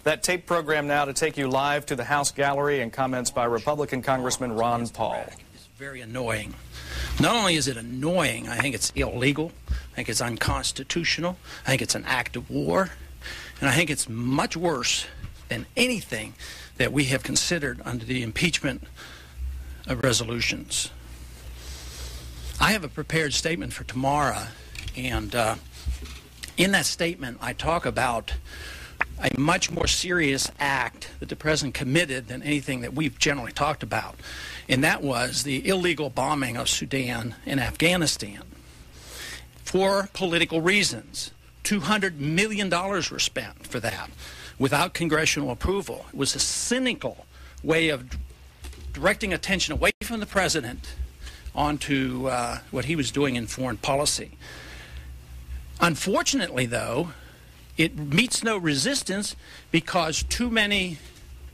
That tape program now to take you live to the House gallery and comments by Republican Congressman Ron Paul. It's very annoying. Not only is it annoying, I think it's illegal. I think it's unconstitutional. I think it's an act of war. And I think it's much worse than anything that we have considered under the impeachment resolutions. I have a prepared statement for tomorrow, and in that statement I talk about a much more serious act that the president committed than anything that we've generally talked about, and that was the illegal bombing of Sudan and Afghanistan for political reasons. $200 million were spent for that without congressional approval. It was a cynical way of directing attention away from the president onto what he was doing in foreign policy. Unfortunately, though, it meets no resistance because too many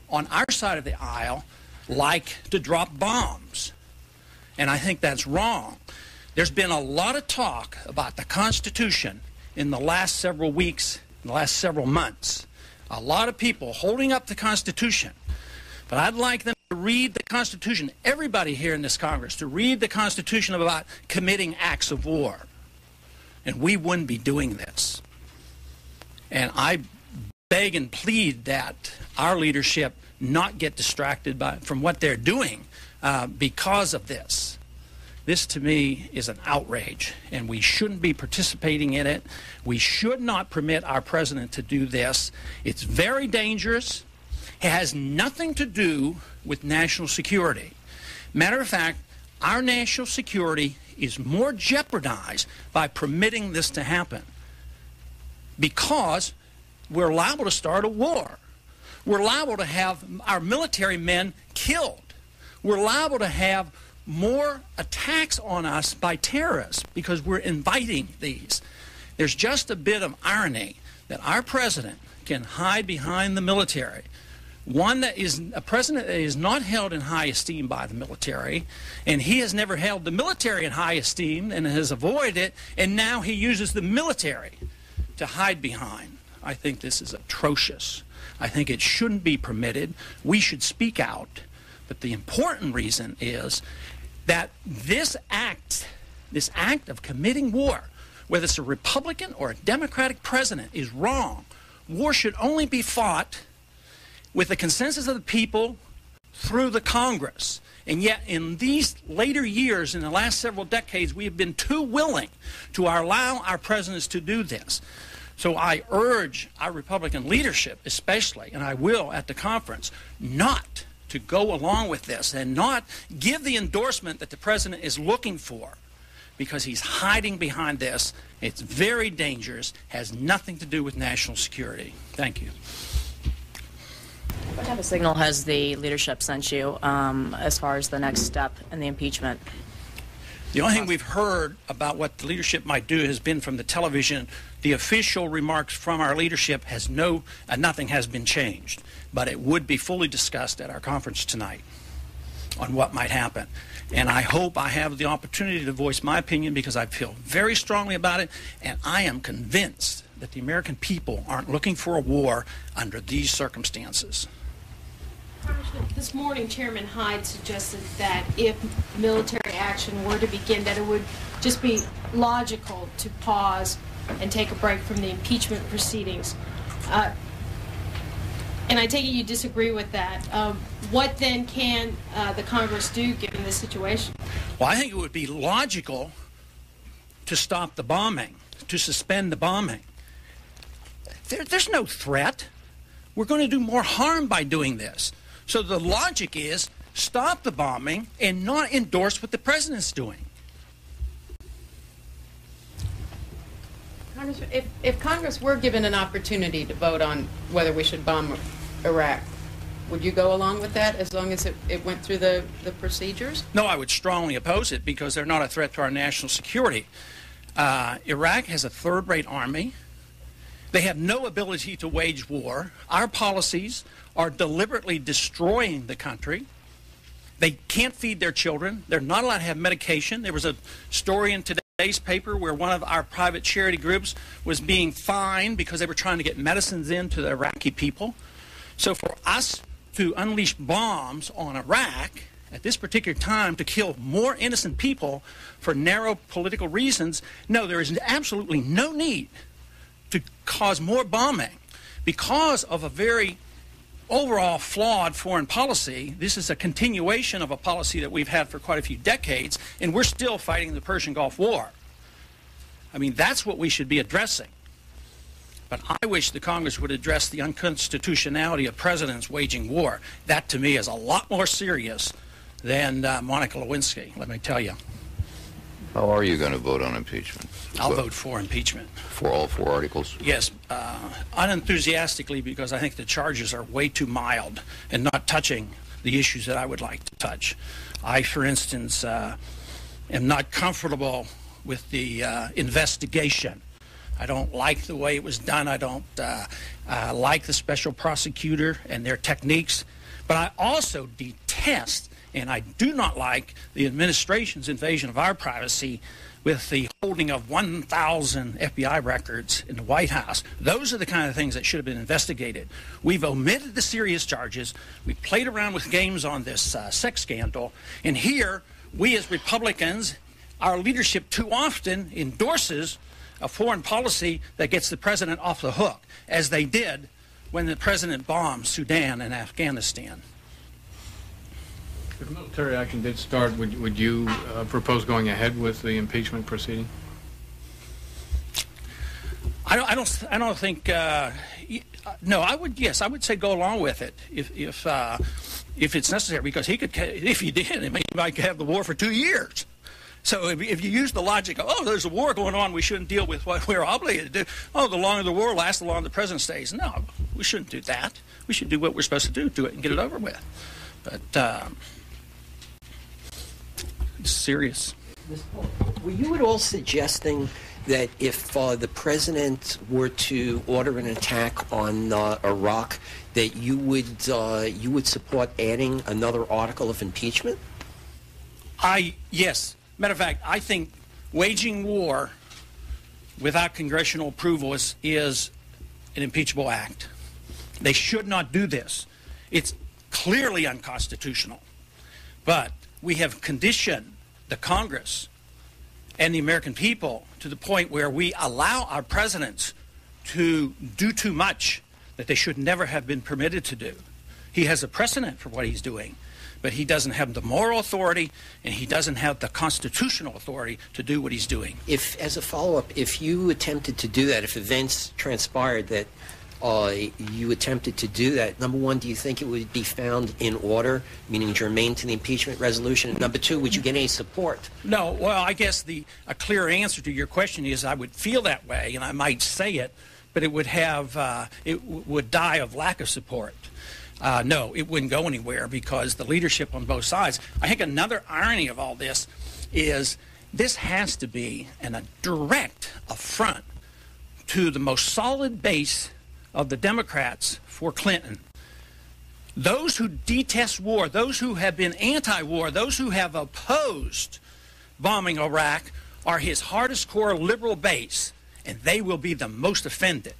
on our side of the aisle like to drop bombs. And I think that's wrong. There's been a lot of talk about the Constitution in the last several weeks, in the last several months. A lot of people holding up the Constitution. But I'd like them to read the Constitution, everybody here in this Congress, to read the Constitution about committing acts of war. And we wouldn't be doing this. And I beg and plead that our leadership not get distracted from what they're doing because of this. This, to me, is an outrage, and we shouldn't be participating in it. We should not permit our president to do this. It's very dangerous. It has nothing to do with national security. Matter of fact, our national security is more jeopardized by permitting this to happen because we're liable to start a war. We're liable to have our military men killed. We're liable to have more attacks on us by terrorists because we're inviting these. There's just a bit of irony that our president can hide behind the military. A president that is not held in high esteem by the military, and he has never held the military in high esteem and has avoided it, and now he uses the military to hide behind. I think this is atrocious. I think it shouldn't be permitted. We should speak out. But the important reason is that this act of committing war, whether it's a Republican or a Democratic president, is wrong. War should only be fought with the consensus of the people through the Congress. And yet in these later years, in the last several decades, we have been too willing to allow our presidents to do this. So I urge our Republican leadership especially, and I will at the conference, not to go along with this and not give the endorsement that the president is looking for, because he's hiding behind this. It's very dangerous, has nothing to do with national security. Thank you. What type of signal has the leadership sent you as far as the next step in the impeachment? The only thing we've heard about what the leadership might do has been from the television. The official remarks from our leadership has nothing has been changed. But it would be fully discussed at our conference tonight on what might happen. And I hope I have the opportunity to voice my opinion because I feel very strongly about it, and I am convinced that the American people aren't looking for a war under these circumstances. Congressman, this morning Chairman Hyde suggested that if military action were to begin, that it would just be logical to pause and take a break from the impeachment proceedings. And I take it you disagree with that. What then can the Congress do given this situation? Well, I think it would be logical to stop the bombing, to suspend the bombing. There's no threat. We're going to do more harm by doing this. So the logic is stop the bombing and not endorse what the president's doing. Congressman, if Congress were given an opportunity to vote on whether we should bomb Iraq, would you go along with that as long as it went through the procedures? No, I would strongly oppose it because they're not a threat to our national security. Iraq has a third-rate army. They have no ability to wage war. Our policies are deliberately destroying the country. They can't feed their children. They're not allowed to have medication. There was a story in today's paper where one of our private charity groups was being fined because they were trying to get medicines in to the Iraqi people. So for us to unleash bombs on Iraq at this particular time to kill more innocent people for narrow political reasons, no, there is absolutely no need to cause more bombing because of a very overall flawed foreign policy. This is a continuation of a policy that we've had for quite a few decades, and we're still fighting the Persian Gulf War. I mean, that's what we should be addressing. But I wish the Congress would address the unconstitutionality of presidents waging war. That, to me, is a lot more serious than Monica Lewinsky, let me tell you. How are you going to vote on impeachment? I'll vote for impeachment. For all 4 articles? Yes, unenthusiastically, because I think the charges are way too mild and not touching the issues that I would like to touch. I, for instance, am not comfortable with the investigation. I don't like the way it was done. I don't like the special prosecutor and their techniques. But I also detest, and I do not like, the administration's invasion of our privacy with the holding of 1,000 FBI records in the White House. Those are the kind of things that should have been investigated. We've omitted the serious charges. We played around with games on this sex scandal. And here, we as Republicans, our leadership too often endorses a foreign policy that gets the president off the hook, as they did when the president bombed Sudan and Afghanistan. If military action did start, would you propose going ahead with the impeachment proceeding? I don't think. No, I would. Yes, I would say go along with it if it's necessary, because he could. If he did, he might have the war for 2 years. So if you use the logic of, oh, there's a war going on, we shouldn't deal with what we're obligated to do. Oh, the longer the war lasts, the longer the president stays. No, we shouldn't do that. We should do what we're supposed to do it and get it over with. But it's serious. Were you at all suggesting that if the president were to order an attack on Iraq, that you would support adding another article of impeachment? Yes. Matter of fact, I think waging war without congressional approval is an impeachable act. They should not do this. It's clearly unconstitutional. But we have conditioned the Congress and the American people to the point where we allow our presidents to do too much that they should never have been permitted to do. He has a precedent for what he's doing, but he doesn't have the moral authority and he doesn't have the constitutional authority to do what he's doing. If, as a follow-up, if you attempted to do that, if events transpired that you attempted to do that, number one, do you think it would be found in order, meaning germane to the impeachment resolution? And number two, would you get any support? No. Well, I guess a clear answer to your question is I would feel that way, and I might say it, but it would would die of lack of support. No, it wouldn't go anywhere because the leadership on both sides. I think another irony of all this is this has to be a direct affront to the most solid base of the Democrats for Clinton. Those who detest war, those who have been anti-war, those who have opposed bombing Iraq are his hardest core liberal base, and they will be the most offended.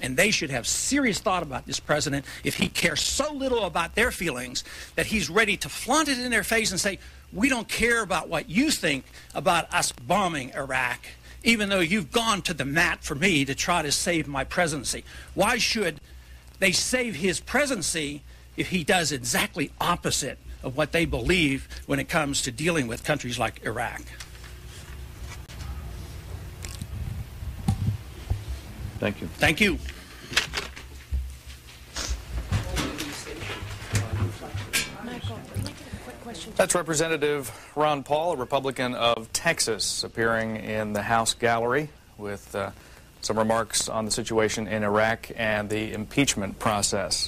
And they should have serious thought about this president if he cares so little about their feelings that he's ready to flaunt it in their face and say, we don't care about what you think about us bombing Iraq, even though you've gone to the mat for me to try to save my presidency. Why should they save his presidency if he does exactly opposite of what they believe when it comes to dealing with countries like Iraq? Thank you. Thank you. That's Representative Ron Paul, a Republican of Texas, appearing in the House gallery with some remarks on the situation in Iraq and the impeachment process.